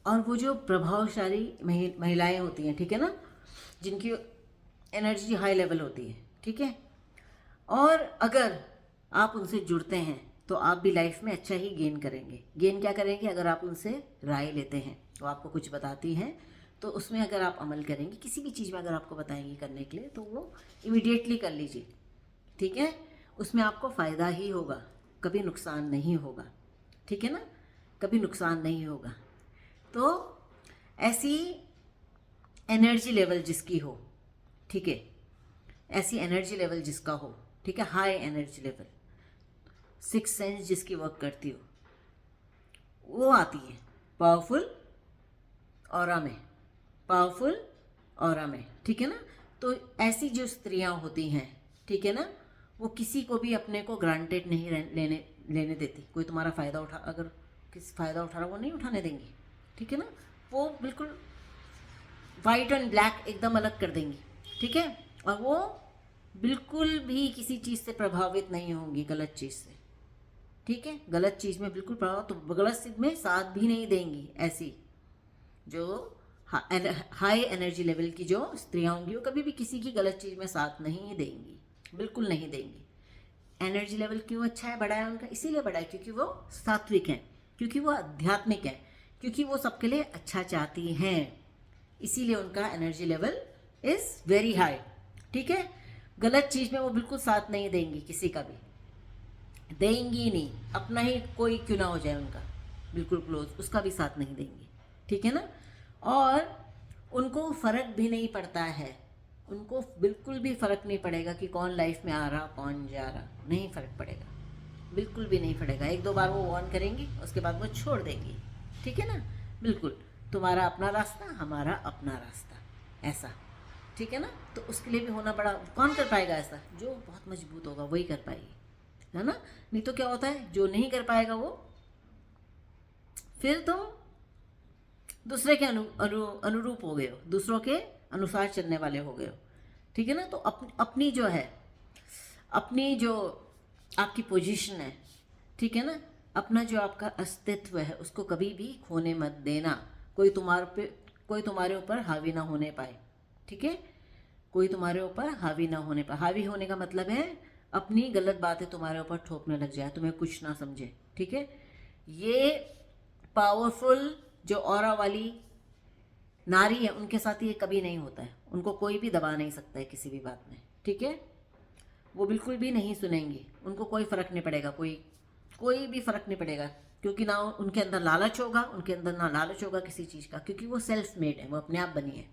और वो जो प्रभावशाली महिलाएं होती हैं, ठीक है ना, जिनकी एनर्जी हाई लेवल होती है, ठीक है, और अगर आप उनसे जुड़ते हैं तो आप भी लाइफ में अच्छा ही गेन करेंगे। गेन क्या करेंगे? अगर आप उनसे राय लेते हैं, तो आपको कुछ बताती हैं, तो उसमें अगर आप अमल करेंगे, किसी भी चीज़ में अगर आपको बताएंगी करने के लिए, तो वो इमीडिएटली कर लीजिए, ठीक है। उसमें आपको फ़ायदा ही होगा, कभी नुकसान नहीं होगा, ठीक है ना, कभी नुकसान नहीं होगा। तो ऐसी एनर्जी लेवल जिसकी हो, ठीक है, ऐसी एनर्जी लेवल जिसका हो, ठीक है, high energy level, six sense जिसकी वर्क करती हो, वो आती है पावरफुल ऑरा में, पावरफुल ऑरा में, ठीक है ना। तो ऐसी जो स्त्रियां होती हैं, ठीक है ना, वो किसी को भी अपने को ग्रांटेड नहीं लेने लेने देती। कोई तुम्हारा फ़ायदा उठा, अगर किसी फ़ायदा उठा रहा, वो नहीं उठाने देंगी, ठीक है ना। वो बिल्कुल वाइट एंड ब्लैक एकदम अलग कर देंगी, ठीक है। और वो बिल्कुल भी किसी चीज़ से प्रभावित नहीं होंगी, गलत चीज़ से, ठीक है। गलत चीज़ में बिल्कुल प्रभाव, तो गलत चीज़ में साथ भी नहीं देंगी। ऐसी जो हाई एनर्जी लेवल की जो स्त्रियां होंगी, वो कभी भी किसी की गलत चीज़ में साथ नहीं देंगी, बिल्कुल नहीं देंगी। एनर्जी लेवल क्यों अच्छा है, बड़ा है उनका? इसीलिए बड़ा है क्योंकि वो सात्विक हैं, क्योंकि वो आध्यात्मिक हैं, क्योंकि वो सबके लिए अच्छा चाहती हैं, इसीलिए उनका energy level is very high, ठीक है। गलत चीज़ में वो बिल्कुल साथ नहीं देंगी, किसी का भी देंगी ही नहीं, अपना ही कोई क्यों ना हो जाए उनका बिल्कुल क्लोज, उसका भी साथ नहीं देंगी, ठीक है ना। और उनको फ़र्क भी नहीं पड़ता है, उनको बिल्कुल भी फ़र्क नहीं पड़ेगा कि कौन लाइफ में आ रहा कौन जा रहा, नहीं फ़र्क पड़ेगा, बिल्कुल भी नहीं पड़ेगा। एक दो बार वो ऑन करेंगी, उसके बाद वो छोड़ देंगी, ठीक है ना। बिल्कुल तुम्हारा अपना रास्ता, हमारा अपना रास्ता, ऐसा, ठीक है ना। तो उसके लिए भी होना बड़ा, कौन कर पाएगा ऐसा? जो बहुत मजबूत होगा वही कर पाएगी, है ना। नहीं तो क्या होता है, जो नहीं कर पाएगा वो, फिर तुम दूसरे के अनुरूप हो गए हो, दूसरों के अनुसार चलने वाले हो गए हो, ठीक है ना। तो अपनी जो है, अपनी जो आपकी पोजीशन है, ठीक है ना, अपना जो आपका अस्तित्व है, उसको कभी भी खोने मत देना। कोई तुम्हारे ऊपर हावी ना होने पाए, ठीक है। कोई तुम्हारे ऊपर हावी ना होने पाए। हावी होने का मतलब है अपनी गलत बातें तुम्हारे ऊपर थोपने लग जाए, तुम्हें कुछ ना समझे, ठीक है। ये पावरफुल जो ऑरा वाली नारी है, उनके साथ ये कभी नहीं होता है। उनको कोई भी दबा नहीं सकता है किसी भी बात में, ठीक है। वो बिल्कुल भी नहीं सुनेंगी, उनको कोई फ़र्क नहीं पड़ेगा, कोई भी फ़र्क नहीं पड़ेगा, क्योंकि ना उनके अंदर लालच होगा, उनके अंदर ना लालच होगा किसी चीज़ का, क्योंकि वो सेल्फ मेड है, वो अपने आप बनी है,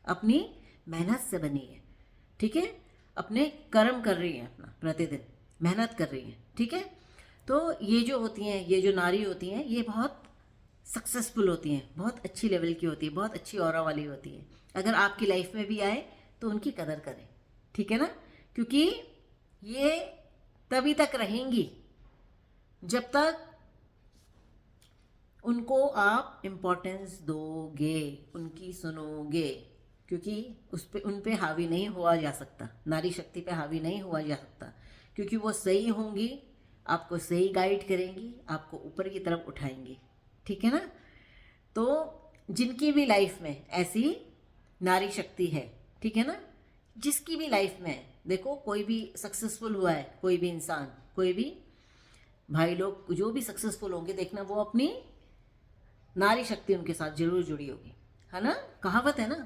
अपनी मेहनत से बनी है, ठीक है। अपने कर्म कर रही है, अपना प्रतिदिन मेहनत कर रही है, ठीक है। तो ये जो होती हैं, ये जो नारी होती हैं, ये बहुत सक्सेसफुल होती हैं, बहुत अच्छी लेवल की होती है, बहुत अच्छी ऑरा वाली होती है। अगर आपकी लाइफ में भी आए तो उनकी कदर करें, ठीक है ना। क्योंकि ये तभी तक रहेंगी जब तक उनको आप इम्पोर्टेंस दोगे, उनकी सुनोगे, क्योंकि उन पे हावी नहीं हुआ जा सकता, नारी शक्ति पे हावी नहीं हुआ जा सकता, क्योंकि वो सही होंगी, आपको सही गाइड करेंगी, आपको ऊपर की तरफ उठाएंगी, ठीक है ना। तो जिनकी भी लाइफ में ऐसी नारी शक्ति है, ठीक है ना, जिसकी भी लाइफ में, देखो कोई भी सक्सेसफुल हुआ है, कोई भी इंसान, कोई भी भाई लोग जो भी सक्सेसफुल होंगे, देखना वो अपनी नारी शक्ति उनके साथ जरूर जुड़ी होगी, है ना। कहावत है ना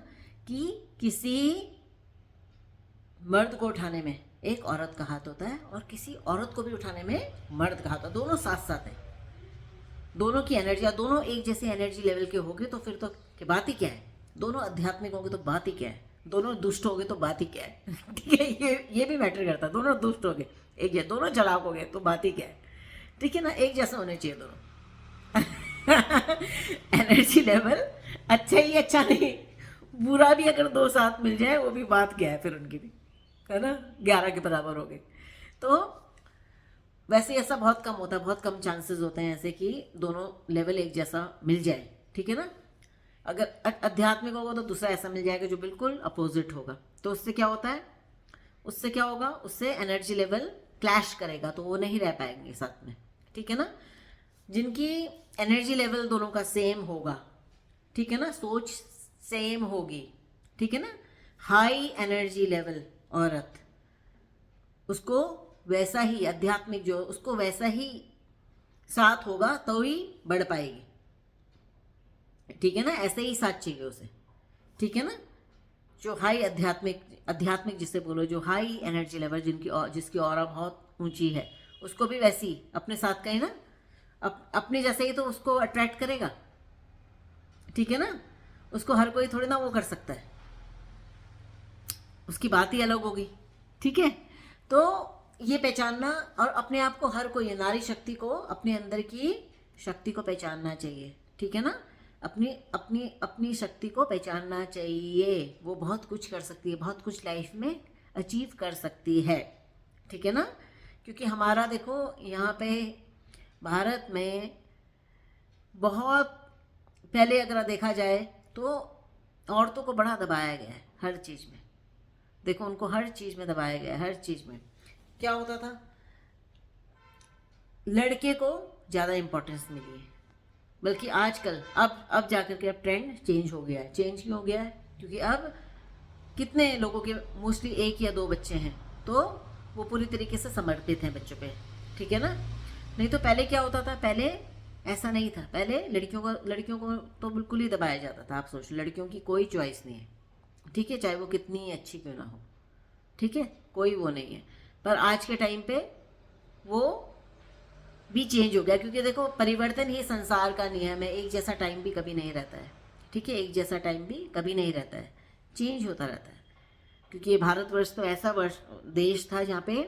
कि किसी मर्द को उठाने में एक औरत का हाथ होता है, और किसी औरत को भी उठाने में मर्द का हाथ होता है, दोनों साथ साथ हैं, दोनों की एनर्जी, दोनों एक जैसे एनर्जी लेवल के होंगे तो फिर तो बात ही क्या है। दोनों आध्यात्मिक होंगे तो बात ही क्या है, दोनों दुष्ट हो गए तो बात ही क्या है ठीक है, ये भी मैटर करता है। दोनों दुष्ट हो गए, एक है, दोनों चालाक हो गए तो बात ही क्या है, ठीक है ना। एक जैसा होने चाहिए दोनों एनर्जी लेवल अच्छा ही अच्छा नहीं, बुरा भी अगर दो साथ मिल जाए वो भी बात क्या है फिर उनकी भी, है ना, 11 के बराबर हो गए। तो वैसे ऐसा बहुत कम होता है, बहुत कम चांसेस होते हैं ऐसे कि दोनों लेवल एक जैसा मिल जाए, ठीक है ना। अगर आध्यात्मिक होगा तो दूसरा ऐसा मिल जाएगा जो बिल्कुल अपोजिट होगा, तो उससे क्या होता है, उससे क्या होगा, उससे एनर्जी लेवल क्लैश करेगा, तो वो नहीं रह पाएंगे साथ में, ठीक है ना। जिनकी एनर्जी लेवल दोनों का सेम होगा, ठीक है ना, सोच सेम होगी, ठीक है ना। हाई एनर्जी लेवल औरत, उसको वैसा ही आध्यात्मिक जो उसको वैसा ही साथ होगा तो ही बढ़ पाएगी, ठीक है ना। ऐसे ही साथ चाहिए उसे, ठीक है ना। जो हाई आध्यात्मिक जिसे बोलो, जो हाई एनर्जी लेवल जिसकी ऑरा बहुत ऊंची है, उसको भी वैसी अपने साथ का ही ना, अपने जैसे ही तो उसको अट्रैक्ट करेगा, ठीक है ना। उसको हर कोई थोड़ी ना वो कर सकता है, उसकी बात ही अलग होगी, ठीक है। तो ये पहचानना, और अपने आप को हर कोई, नारी शक्ति को, अपने अंदर की शक्ति को पहचानना चाहिए, ठीक है ना। अपनी अपनी अपनी शक्ति को पहचानना चाहिए। वो बहुत कुछ कर सकती है, बहुत कुछ लाइफ में अचीव कर सकती है, ठीक है ना। क्योंकि हमारा देखो यहाँ पे भारत में बहुत पहले अगर देखा जाए तो औरतों को बड़ा दबाया गया है हर चीज़ में। देखो उनको हर चीज़ में दबाया गया है, हर चीज़ में। क्या होता था, लड़के को ज़्यादा इम्पोर्टेंस मिली है, बल्कि आजकल अब जाकर के अब ट्रेंड चेंज हो गया है। चेंज क्यों हो गया है? क्योंकि अब कितने लोगों के मोस्टली 1 या 2 बच्चे हैं, तो वो पूरी तरीके से समर्पित हैं बच्चों पे, ठीक है ना। नहीं तो पहले क्या होता था, पहले ऐसा नहीं था। पहले लड़कियों को तो बिल्कुल ही दबाया जाता था। आप सोचो, लड़कियों की कोई चॉइस नहीं है, ठीक है, चाहे वो कितनी अच्छी क्यों ना हो, ठीक है, कोई वो नहीं है। पर आज के टाइम पे वो भी चेंज हो गया, क्योंकि देखो परिवर्तन ही संसार का नियम है। एक जैसा टाइम भी कभी नहीं रहता है, ठीक है, एक जैसा टाइम भी कभी नहीं रहता है, चेंज होता रहता है। क्योंकि ये भारतवर्ष तो ऐसा देश था जहाँ पे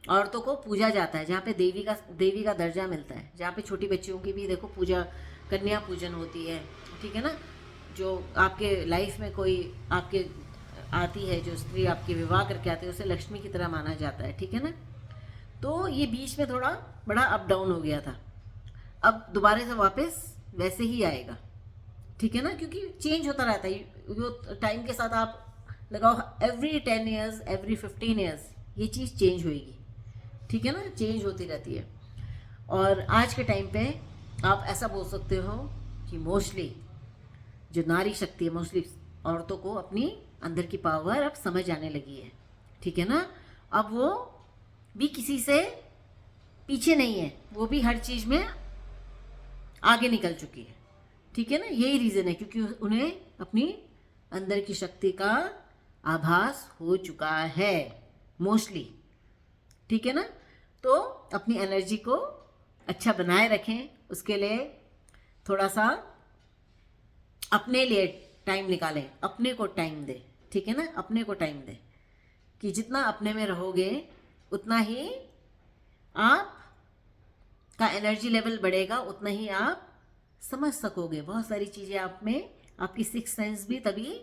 औरतों को पूजा जाता है, जहाँ पे देवी का दर्जा मिलता है, जहाँ पे छोटी बच्चियों की भी देखो पूजा, कन्या पूजन होती है, ठीक है ना। जो आपके लाइफ में कोई आपके आती है, जो स्त्री आपके विवाह करके आती है, उसे लक्ष्मी की तरह माना जाता है, ठीक है ना। तो ये बीच में थोड़ा बड़ा अप डाउन हो गया था, अब दोबारा से वापस वैसे ही आएगा, ठीक है ना। क्योंकि चेंज होता रहता है वो टाइम के साथ। आप लगाओ एवरी 10 ईयर्स, एवरी 15 ईयर्स ये चीज़ चेंज होएगी, ठीक है ना, चेंज होती रहती है। और आज के टाइम पे आप ऐसा बोल सकते हो कि मोस्टली जो नारी शक्ति है, मोस्टली औरतों को अपनी अंदर की पावर अब समझ आने लगी है, ठीक है ना। अब वो भी किसी से पीछे नहीं है, वो भी हर चीज़ में आगे निकल चुकी है, ठीक है ना। यही रीज़न है, क्योंकि उन्हें अपनी अंदर की शक्ति का आभास हो चुका है मोस्टली, ठीक है ना। तो अपनी एनर्जी को अच्छा बनाए रखें, उसके लिए थोड़ा सा अपने लिए टाइम निकालें, अपने को टाइम दें, ठीक है ना, अपने को टाइम दें। कि जितना अपने में रहोगे उतना ही आप का एनर्जी लेवल बढ़ेगा, उतना ही आप समझ सकोगे बहुत सारी चीज़ें। आप में आपकी सिक्स सेंस भी तभी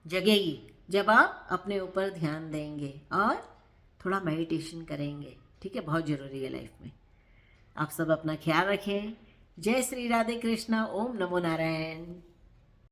जगेगी जब आप अपने ऊपर ध्यान देंगे और थोड़ा मेडिटेशन करेंगे, ठीक है, बहुत ज़रूरी है लाइफ में। आप सब अपना ख्याल रखें। जय श्री राधे कृष्णा। ओम नमो नारायण।